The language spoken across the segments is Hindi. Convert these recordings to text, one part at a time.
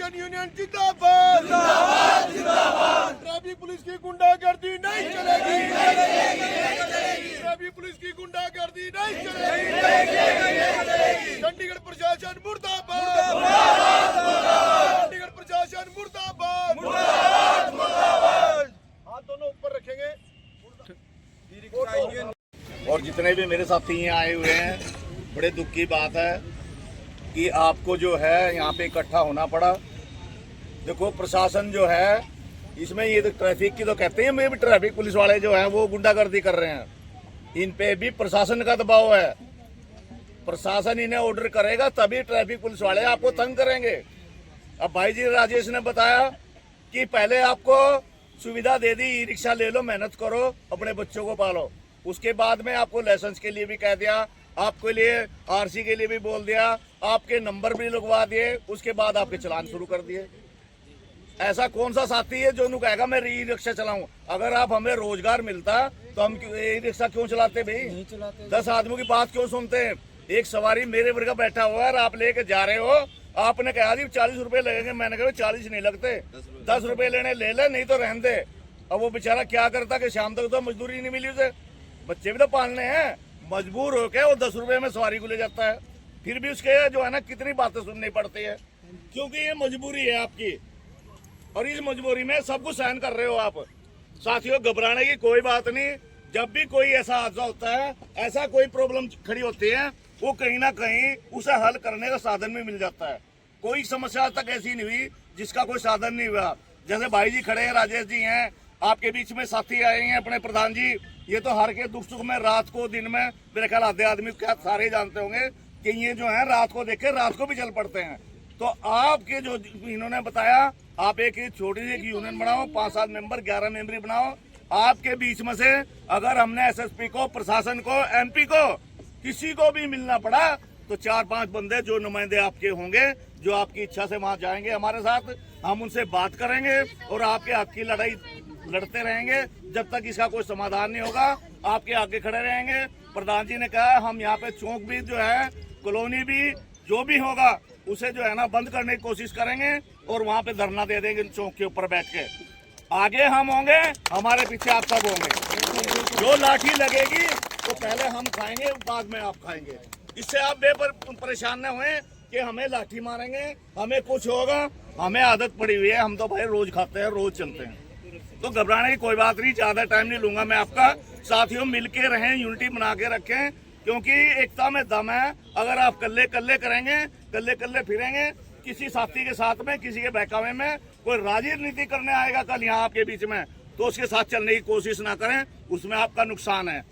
प्रशासन यूनियन जिंदाबाद जिंदाबाद जिंदाबाद। ट्रैफिक पुलिस की गुंडागर्दी नहीं चलेगी, ट्रैफिक पुलिस की गुंडागर्दी नहीं चलेगी। चंडीगढ़ प्रशासन मुर्दाबाद, चंडीगढ़ प्रशासन मुर्दाबाद। हाथ दोनों ऊपर रखेंगे। और जितने भी मेरे साथी यहाँ आए हुए हैं, बड़े दुख की बात है कि आपको जो है यहाँ पे इकट्ठा होना पड़ा। देखो प्रशासन जो है इसमें ये तो ट्रैफिक की तो कहते हैं, मैं भी ट्रैफिक पुलिस वाले जो हैं वो गुंडागर्दी कर रहे हैं। इन पे भी प्रशासन का दबाव है। प्रशासन इन्हें ऑर्डर करेगा तभी ट्रैफिक पुलिस वाले आपको तंग करेंगे। अब भाई जी राजेश ने बताया कि पहले आपको सुविधा दे दी, ई रिक्शा ले लो, मेहनत करो, अपने बच्चों को पालो। उसके बाद में आपको लाइसेंस के लिए भी कह दिया, आपके लिए आरसी के लिए भी बोल दिया, आपके नंबर भी लगवा दिए, उसके बाद आपके चलान शुरू कर दिए। ऐसा कौन सा साथी है जो कहेगा मैं ई रिक्शा चलाऊं? अगर आप हमें रोजगार मिलता तो हम ई रिक्शा क्यों चलाते भाई? 10 आदमियों की बात क्यों सुनते हैं? एक सवारी मेरे वर्ग का बैठा हुआ है और आप लेके जा रहे हो, आपने कहा जी 40 रुपए लगेंगे, मैंने कहा 40 नहीं लगते, 10 रुपए लेने ले ले, नहीं तो रहने दे। अब वो बेचारा क्या करता कि शाम तक तो मजदूरी नहीं मिली उसे, बच्चे भी तो पालने हैं, मजबूर होके वो 10 रुपए में सवारी को ले जाता है। फिर भी उसके जो है ना कितनी बातें सुननी पड़ती है, क्योंकि ये मजबूरी है आपकी और इस मजबूरी में सब कुछ सहन कर रहे हो आप। साथियों घबराने की कोई बात नहीं। जब भी कोई ऐसा हादसा होता है, ऐसा कोई प्रॉब्लम खड़ी होती है, वो कहीं ना कहीं उसे हल करने का साधन भी मिल जाता है। कोई समस्या तक ऐसी नहीं हुई जिसका कोई साधन नहीं हुआ। जैसे भाई जी खड़े हैं, राजेश जी हैं, आपके बीच में साथी आए हैं अपने प्रधान जी, ये तो हर के दुख सुख में रात को दिन में मेरे ख्याल आधे आदमी क्या सारे जानते होंगे कि ये जो है रात को देखे रात को भी चल पड़ते हैं। तो आपके जो इन्होंने बताया, आप एक छोटी सी यूनियन बनाओ, 5-7 मेंबर 11 मेंबरी बनाओ। आपके बीच में से अगर हमने एसएसपी को, प्रशासन को, एमपी को, किसी को भी मिलना पड़ा तो 4-5 बंदे जो नुमाइंदे आपके होंगे, जो आपकी इच्छा से वहां जाएंगे हमारे साथ, हम उनसे बात करेंगे और आपके हक की लड़ाई लड़ते रहेंगे जब तक इसका कोई समाधान नहीं होगा। आपके आगे खड़े रहेंगे। प्रधान जी ने कहा हम यहाँ पे चौक भी जो है, कॉलोनी भी, जो भी होगा उसे जो है ना बंद करने की कोशिश करेंगे और वहाँ पे धरना दे देंगे चौक के ऊपर बैठ के। आगे हम होंगे, हमारे पीछे आप सब होंगे। जो लाठी लगेगी तो पहले हम खाएंगे, बाद में आप खाएंगे। इससे आप परेशान न हुए कि हमें लाठी मारेंगे, हमें कुछ होगा। हमें आदत पड़ी हुई है, हम तो भाई रोज खाते हैं, रोज चलते हैं, तो घबराने की कोई बात नहीं। ज्यादा टाइम नहीं लूंगा मैं आपका। साथियों मिलके रहें, यूनिटी बना के रखें, क्योंकि एकता में दम है। अगर आप कल्ले कल्ले करेंगे, कल्ले कल्ले फिरेंगे, किसी साथी के साथ में, किसी के बहकावे में कोई राजनीति करने आएगा कल यहाँ आपके बीच में, तो उसके साथ चलने की कोशिश ना करें। उसमें आपका नुकसान है,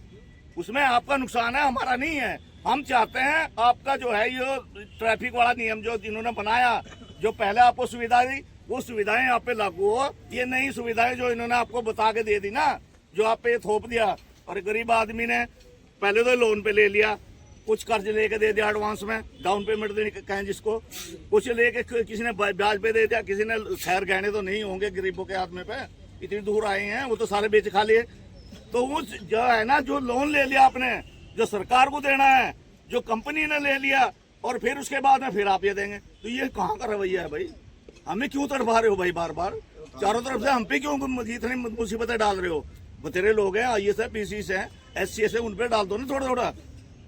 उसमें आपका नुकसान है, हमारा नहीं है। हम चाहते हैं आपका जो है ये ट्रैफिक वाला नियम जो जिन्होंने बनाया, जो पहले आपको सुविधा दी, वो सुविधाएं आप पे लागू हो। ये नई सुविधाएं जो इन्होंने आपको बता के दे दी ना, जो आप पे थोप दिया, और गरीब आदमी ने पहले तो लोन पे ले लिया, कुछ कर्ज लेके दे दिया एडवांस में, डाउन पेमेंट देने कहें जिसको, कुछ लेके किसी ने ब्याज पे दे दिया, किसी ने खैर गहने तो नहीं होंगे गरीबों के हाथ में पे, इतनी दूर आए हैं, वो तो सारे बेच खा लिए। तो उस जो है ना, जो लोन ले लिया आपने, जो सरकार को देना है, जो कंपनी ने ले लिया, और फिर उसके बाद में फिर आप ये देंगे, तो ये कहाँ का रवैया है भाई? हमें क्यों तड़पा रहे हो भाई बार बार? चारों तरफ से हम पे क्यों इतनी मुसीबतें डाल रहे हो? बतेरे लोग हैं, IAS है, PCs है, SCS है, उन पे डाल दो ना थोड़ा थोड़ा।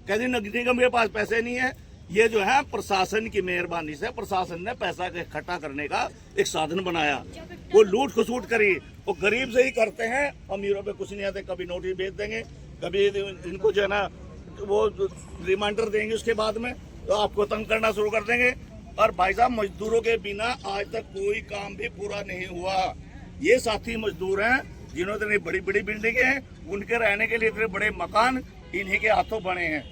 कहते नगदी निगम के पास पैसे नहीं है। ये जो है प्रशासन की मेहरबानी से प्रशासन ने पैसा इकट्ठा करने का एक साधन बनाया। वो लूट खसूट करी, वो गरीब से ही करते हैं, अमीरों पे कुछ नहीं आते। कभी नोटिस भेज देंगे, कभी इनको जो है ना वो रिमाइंडर देंगे, उसके बाद में तो आपको तंग करना शुरू कर देंगे। और भाई साहब मजदूरों के बिना आज तक कोई काम भी पूरा नहीं हुआ। ये साथी मजदूर हैं जिन्होंने इतनी बड़ी बड़ी बिल्डिंगें हैं, उनके रहने के लिए इतने बड़े मकान इन्हीं के हाथों बने हैं।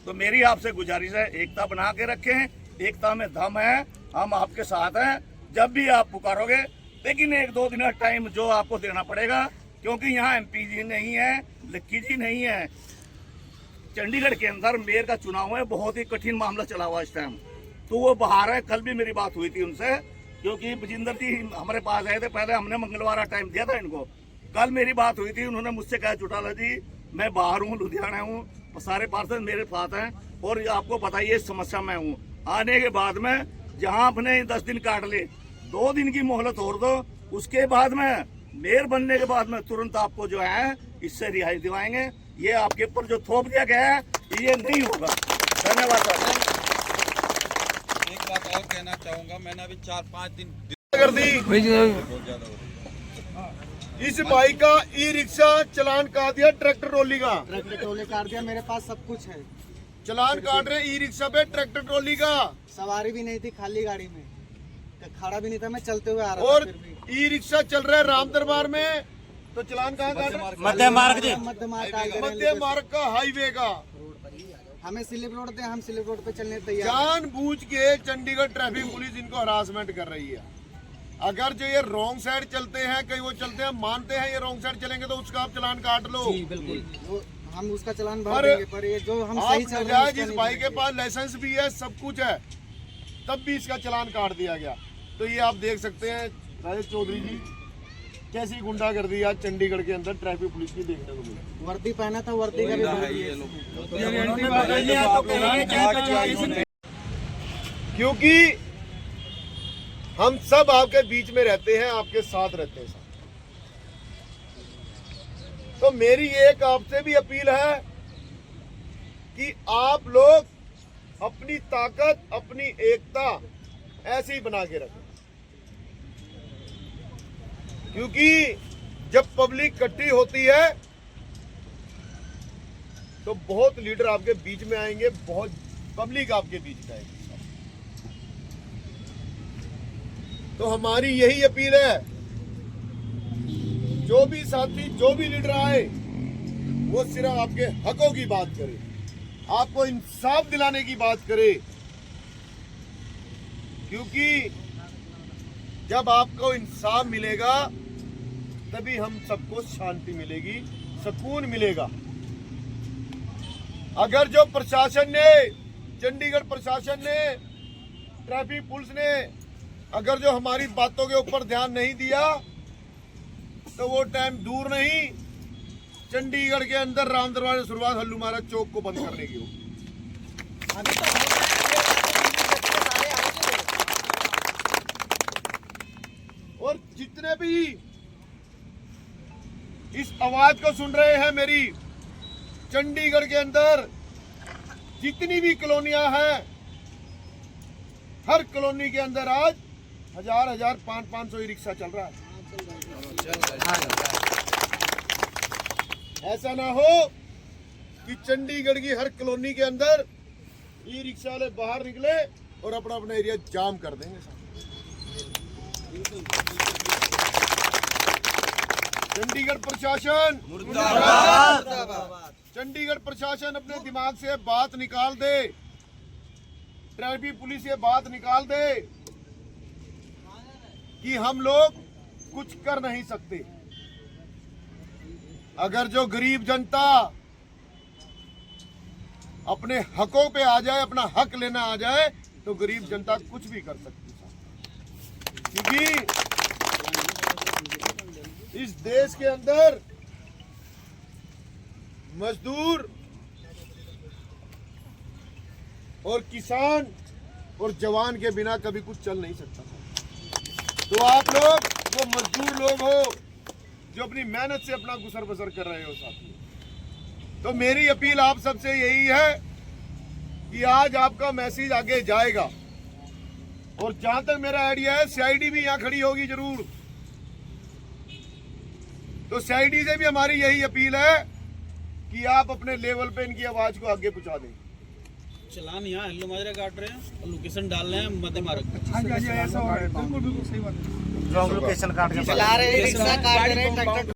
तो मेरी आपसे गुजारिश है, एकता बना के रखें, एकता में दम है, हम आपके साथ हैं जब भी आप पुकारोगे। लेकिन 1-2 दिन टाइम जो आपको देना पड़ेगा, क्योंकि यहाँ MP जी नहीं है, लक्की जी नहीं है। चंडीगढ़ के अंदर मेयर का चुनाव है, बहुत ही कठिन मामला चला हुआ इस टाइम, तो वो बाहर है। कल भी मेरी बात हुई थी उनसे, क्योंकि बजिंदर जी हमारे पास आए थे, पहले हमने मंगलवार टाइम दिया था इनको। कल मेरी बात हुई थी, उन्होंने मुझसे कहा चौटाला जी मैं बाहर हूँ, लुधियाना हूँ, सारे पार्षद मेरे साथ हैं और आपको पता ही है समस्या में हूँ। आने के बाद में जहाँ अपने 10 दिन काट ले, 2 दिन की मोहलत और दो, उसके बाद में मेयर बनने के बाद में तुरंत आपको जो है इससे रिहाई दिलाएंगे। ये आपके ऊपर जो थोप दिया गया है ये नहीं होगा। धन्यवाद सर। एक बात और कहना चाहूंगा, मैंने अभी 4-5 दिन कर दी। इस भाई का ई रिक्शा चलान काट दिया, ट्रैक्टर ट्रॉली का ट्रैक्टर ट्रॉली काट दिया। मेरे पास सब कुछ है, चलान काट रहे ई रिक्शा पे, ट्रैक्टर ट्रॉली का। सवारी भी नहीं थी, खाली गाड़ी में खड़ा भी नहीं था, मैं चलते हुए आ रहा और था। फिर भी ई रिक्शा चल रहा है राम दरबार में, तो चलान कहाँ काट रहे हैं? मध्य मार्ग काट दे रहे मध्य हैं। मार्ग का, हाईवे का। हमें स्लिप रोड दे, हम स्लिप रोड पे चलने तैयार। जानबूझ के चंडीगढ़ ट्रैफिक पुलिस इनको हरासमेंट कर रही है। अगर जो ये रॉन्ग साइड चलते हैं, कहीं वो चलते हैं, मानते हैं ये रॉन्ग साइड चलेंगे, तो उसका आप चलान काट लो। बिल्कुल, हम उसका चलान भर पर देंगे, पर ये जो हम सही आप चल रहे हैं जाए, उसका जिस नहीं भाई के भरेंगे। पास लाइसेंस भी है, सब कुछ है, तब भी इसका चलान काट दिया गया। तो ये आप देख सकते हैं राजेश चौधरी जी, कैसी गुंडागर्दी आज चंडीगढ़ के अंदर ट्रैफिक पुलिस की देखने को मिली। वर्दी पहना था, वर्दी का भी भर दिया। क्योंकि हम सब आपके बीच में रहते हैं, आपके साथ रहते हैं। तो मेरी एक आपसे भी अपील है कि आप लोग अपनी ताकत, अपनी एकता ऐसे ही बना के रखें। क्योंकि जब पब्लिक इकट्ठी होती है तो बहुत लीडर आपके बीच में आएंगे, बहुत पब्लिक आपके बीच में आएगी। तो हमारी यही अपील है, जो भी साथी, जो भी लीडर आए, वो सिर्फ आपके हकों की बात करे, आपको इंसाफ दिलाने की बात करे। क्योंकि जब आपको इंसाफ मिलेगा तभी हम सबको शांति मिलेगी, सुकून मिलेगा। अगर जो प्रशासन ने, चंडीगढ़ प्रशासन ने, ट्रैफिक पुलिस ने अगर जो हमारी बातों के ऊपर ध्यान नहीं दिया, तो वो टाइम दूर नहीं, चंडीगढ़ के अंदर राम दरबार से शुरुआत हल्लू महाराज चौक को बंद करने की होगी। और जितने भी इस आवाज को सुन रहे हैं मेरी, चंडीगढ़ के अंदर जितनी भी कॉलोनियां हैं, हर कॉलोनी के अंदर आज 1000, 500 ई रिक्शा चल रहा है। ऐसा ना हो कि चंडीगढ़ की हर कॉलोनी के अंदर ई रिक्शा वाले बाहर निकले और अपना अपना एरिया जाम कर देंगे। चंडीगढ़ प्रशासन मुर्दाबाद। चंडीगढ़ प्रशासन अपने दिमाग से बात निकाल दे, ट्रैफिक पुलिस ये बात निकाल दे कि हम लोग कुछ कर नहीं सकते। अगर जो गरीब जनता अपने हकों पे आ जाए, अपना हक लेना आ जाए, तो गरीब जनता कुछ भी कर सकती है। क्योंकि इस देश के अंदर मजदूर और किसान और जवान के बिना कभी कुछ चल नहीं सकता। तो आप लोग वो मजदूर लोग हो जो अपनी मेहनत से अपना गुजर बसर कर रहे हो साथी, तो मेरी अपील आप सबसे यही है कि आज आपका मैसेज आगे जाएगा। और जहां तक मेरा आइडिया है, सीआईडी भी यहां खड़ी होगी जरूर, तो सीआईडी से भी हमारी यही अपील है कि आप अपने लेवल पे इनकी आवाज को आगे पहुंचा दें। चलान यहाँ हल्लू माजरा काट रहे हैं और लोकेशन डाल रहे हैं मध्य मार्ग। लोकेशन काट के चला रहे हैं, रिक्शा काट रहे हैं, ट्रैक्टर